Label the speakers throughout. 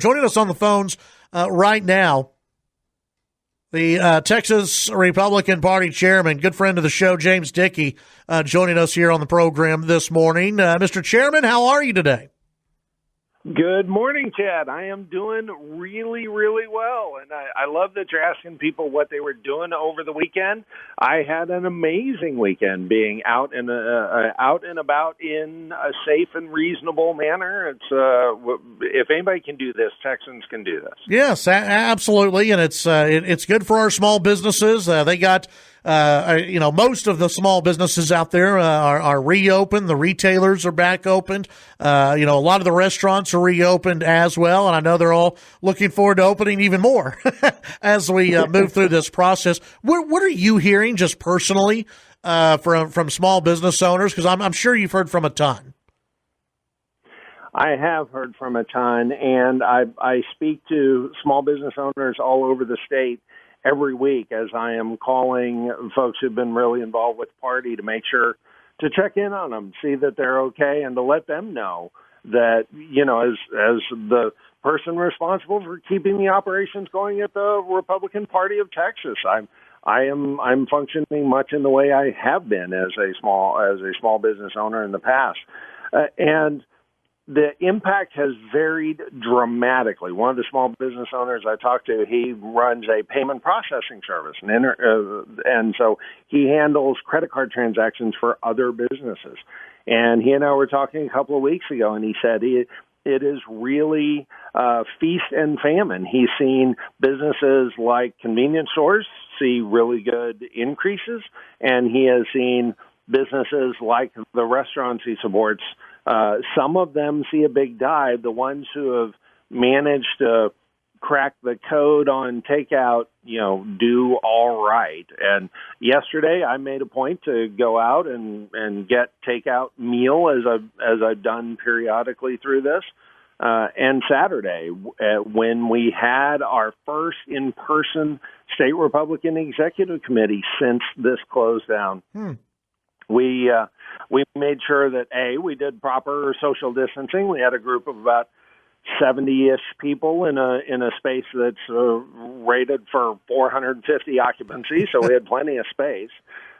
Speaker 1: Joining us on the phones right now, the Texas Republican Party chairman, good friend of the show, James Dickey, joining us here on the program this morning. Mr. Chairman, how are you today?
Speaker 2: Good morning, Chad. I am doing really, really well, and I love that you're asking people what they were doing over the weekend. I had an amazing weekend, being out and about in a safe and reasonable manner. It's if anybody can do this, Texans can do this.
Speaker 1: Yes, absolutely, and it's good for our small businesses. They got. Most of the small businesses out there are reopened. The retailers are back opened. A lot of the restaurants are reopened as well, and I know they're all looking forward to opening even more as we move through this process. What are you hearing just personally from small business owners? Because I'm sure you've heard from a ton.
Speaker 2: I have heard from a ton, and I speak to small business owners all over the state every week as I am calling folks who've been really involved with the party to make sure to check in on them, see that they're okay, and to let them know that, as the person responsible for keeping the operations going at the Republican Party of Texas, I'm functioning much in the way I have been as a small business owner in the past. And the impact has varied dramatically. One of the small business owners I talked to, he runs a payment processing service, and so he handles credit card transactions for other businesses. And he and I were talking a couple of weeks ago, and he said it is really feast and famine. He's seen businesses like convenience stores see really good increases, and he has seen businesses like the restaurants he supports, some of them see a big dive. The ones who have managed to crack the code on takeout, do all right. And yesterday I made a point to go out and get takeout meal as I've done periodically through this. And Saturday, when we had our first in-person state Republican executive committee since this closed down, we made sure that, we did proper social distancing. We had a group of about 70-ish people in a space that's rated for 450 occupancy, so we had plenty of space.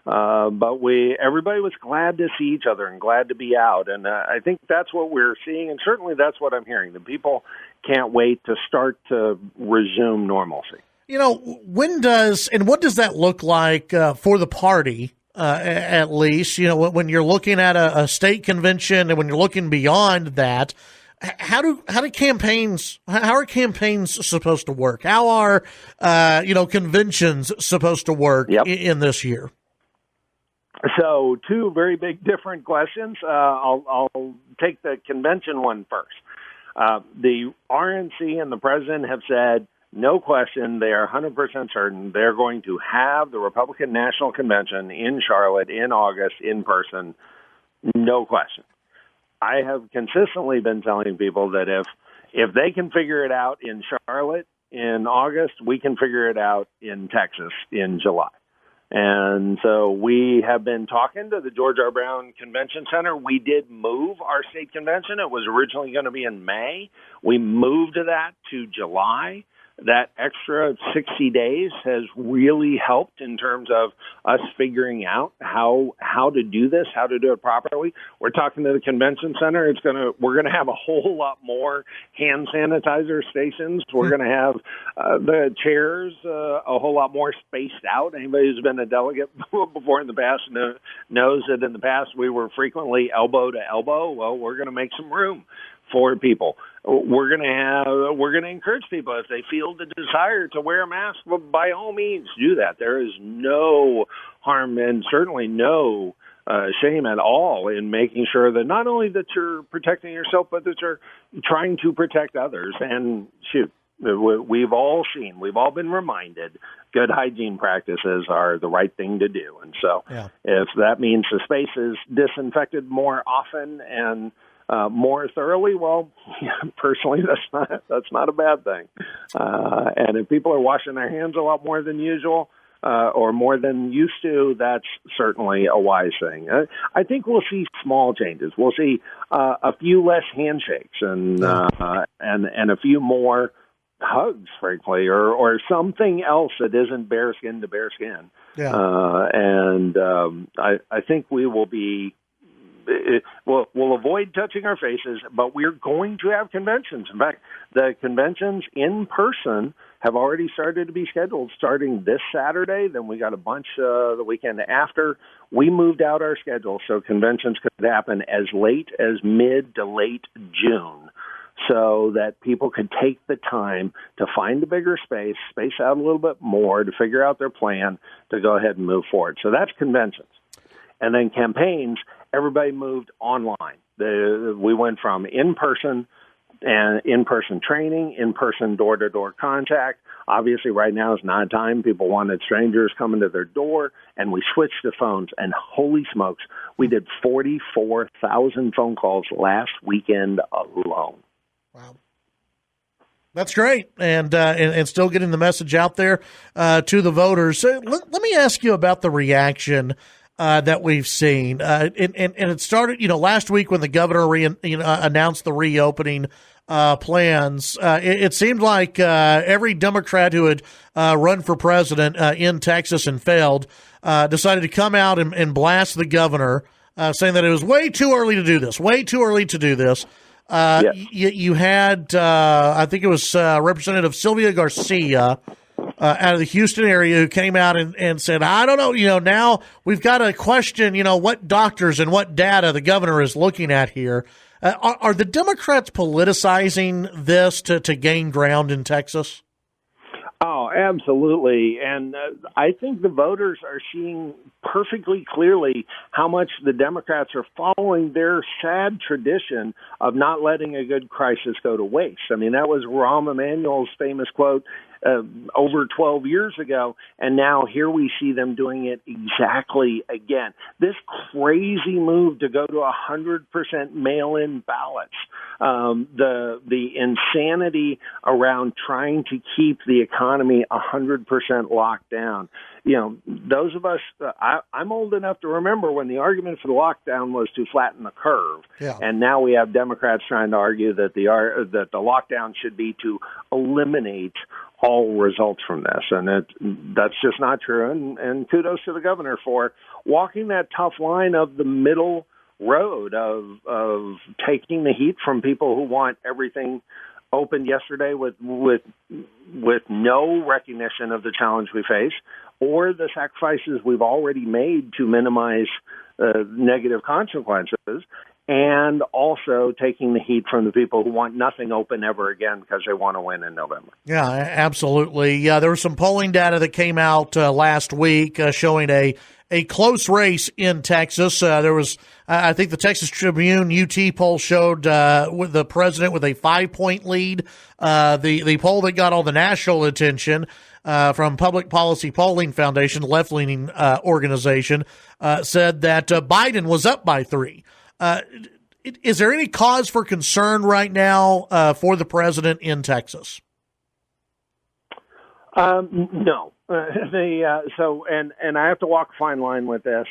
Speaker 2: But everybody was glad to see each other and glad to be out. And I think that's what we're seeing, and certainly that's what I'm hearing. The people can't wait to start to resume normalcy.
Speaker 1: What does that look like for the party? At least, when you're looking at a state convention and when you're looking beyond that, how are campaigns supposed to work? How are, conventions supposed to work in this year?
Speaker 2: So two very big different questions. I'll take the convention one first. The RNC and the president have said, no question, they are 100% certain they're going to have the Republican National Convention in Charlotte in August in person. No question. I have consistently been telling people that if they can figure it out in Charlotte in August, we can figure it out in Texas in July. And so we have been talking to the George R. Brown Convention Center. We did move our state convention. It was originally going to be in May. We moved that to July. That extra 60 days has really helped in terms of us figuring out how to do this, how to do it properly. We're talking to the convention center. We're going to have a whole lot more hand sanitizer stations. We're going to have the chairs a whole lot more spaced out. Anybody who's been a delegate before in the past knows that in the past we were frequently elbow to elbow. Well, we're going to make some room for people. We're going to encourage people if they feel the desire to wear a mask, well, by all means do that. There is no harm and certainly no shame at all in making sure that not only that you're protecting yourself, but that you're trying to protect others. And we've all been reminded good hygiene practices are the right thing to do. And so if that means the space is disinfected more often and more thoroughly, well, personally, that's not a bad thing. And if people are washing their hands a lot more than usual, or more than used to, that's certainly a wise thing. I think we'll see small changes. We'll see a few less handshakes and a few more hugs, frankly, or something else that isn't bearskin to bearskin.
Speaker 1: Yeah.
Speaker 2: I think we will be. We'll avoid touching our faces, but we're going to have conventions. In fact, the conventions in person have already started to be scheduled starting this Saturday. Then we got a bunch the weekend after. We moved out our schedule, so conventions could happen as late as mid to late June, so that people could take the time to find a bigger space out a little bit more, to figure out their plan, to go ahead and move forward. So that's conventions. And then campaigns, everybody moved online. We went from in-person and in-person training, in-person door-to-door contact. Obviously, right now is not time. People wanted strangers coming to their door, and we switched to phones. And holy smokes, we did 44,000 phone calls last weekend alone.
Speaker 1: Wow. That's great, and still getting the message out there to the voters. So let me ask you about the reaction that we've seen, and it started, last week when the governor announced the reopening plans. It seemed like every Democrat who had run for president in Texas and failed decided to come out and blast the governor, saying that it was way too early to do this.
Speaker 2: Yes.
Speaker 1: You had, I think it was Representative Sylvia Garcia out of the Houston area who came out and said, I don't know, now we've got to question, what doctors and what data the governor is looking at here. Are the Democrats politicizing this to gain ground in Texas?
Speaker 2: Oh, absolutely. And I think the voters are seeing perfectly clearly how much the Democrats are following their sad tradition of not letting a good crisis go to waste. I mean, that was Rahm Emanuel's famous quote over 12 years ago, and now here we see them doing it exactly again. This crazy move to go to 100% mail-in ballots, the insanity around trying to keep the economy 100% locked down. Those of us, I'm old enough to remember when the argument for the lockdown was to flatten the curve.
Speaker 1: Yeah.
Speaker 2: And now we have Democrats trying to argue that the lockdown should be to eliminate all results from this. And that's just not true. And kudos to the governor for walking that tough line of the middle road of taking the heat from people who want everything opened yesterday with no recognition of the challenge we face or the sacrifices we've already made to minimize negative consequences, and also taking the heat from the people who want nothing open ever again because they want to win in November.
Speaker 1: Yeah, absolutely. Yeah, there was some polling data that came out last week showing a close race in Texas. There was, I think the Texas Tribune UT poll showed with the president with a 5-point lead. The poll that got all the national attention from Public Policy Polling Foundation, left-leaning organization, said that Biden was up by 3. Is there any cause for concern right now for the president in Texas?
Speaker 2: No. And I have to walk a fine line with this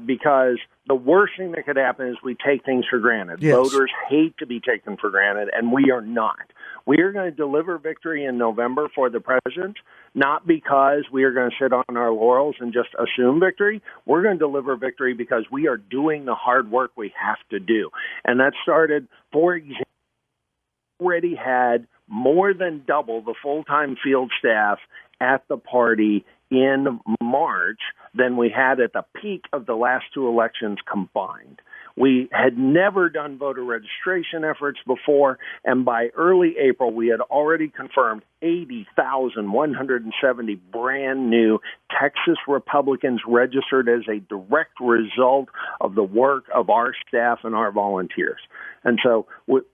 Speaker 2: because the worst thing that could happen is we take things for granted.
Speaker 1: Yes.
Speaker 2: Voters hate to be taken for granted, and we are not. We are going to deliver victory in November for the president, not because we are going to sit on our laurels and just assume victory. We're going to deliver victory because we are doing the hard work we have to do. And that started, for example, already had more than double the full-time field staff at the party in March than we had at the peak of the last two elections combined. We had never done voter registration efforts before, and by early April, we had already confirmed 80,170 brand new Texas Republicans registered as a direct result of the work of our staff and our volunteers. And so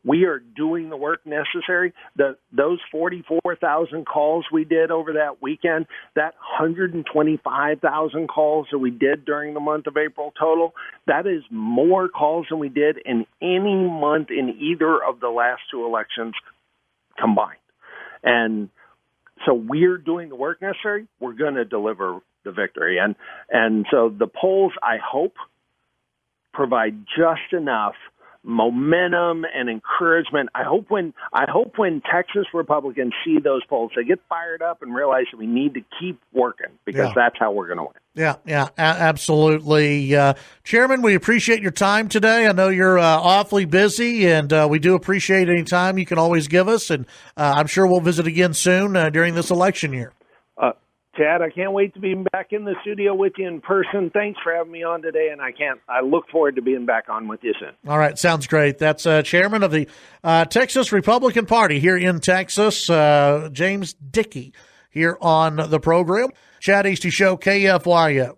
Speaker 2: we are doing the work necessary. Those 44,000 calls we did over that weekend, that 125,000 calls that we did during the month of April total, that is more calls than we did in any month in either of the last two elections combined. And So we're doing the work necessary. We're going to deliver the victory. And so the polls, I hope, provide just enough momentum and encouragement. I hope when Texas Republicans see those polls, they get fired up and realize that we need to keep working, because that's how we're going to win.
Speaker 1: Yeah, absolutely. Chairman, we appreciate your time today. I know you're awfully busy, and we do appreciate any time you can always give us, and I'm sure we'll visit again soon during this election year.
Speaker 2: Chad, I can't wait to be back in the studio with you in person. Thanks for having me on today, and I look forward to being back on with you soon.
Speaker 1: All right, sounds great. That's chairman of the Texas Republican Party here in Texas, James Dickey, here on the program. Chad Hasty Show, KFYO.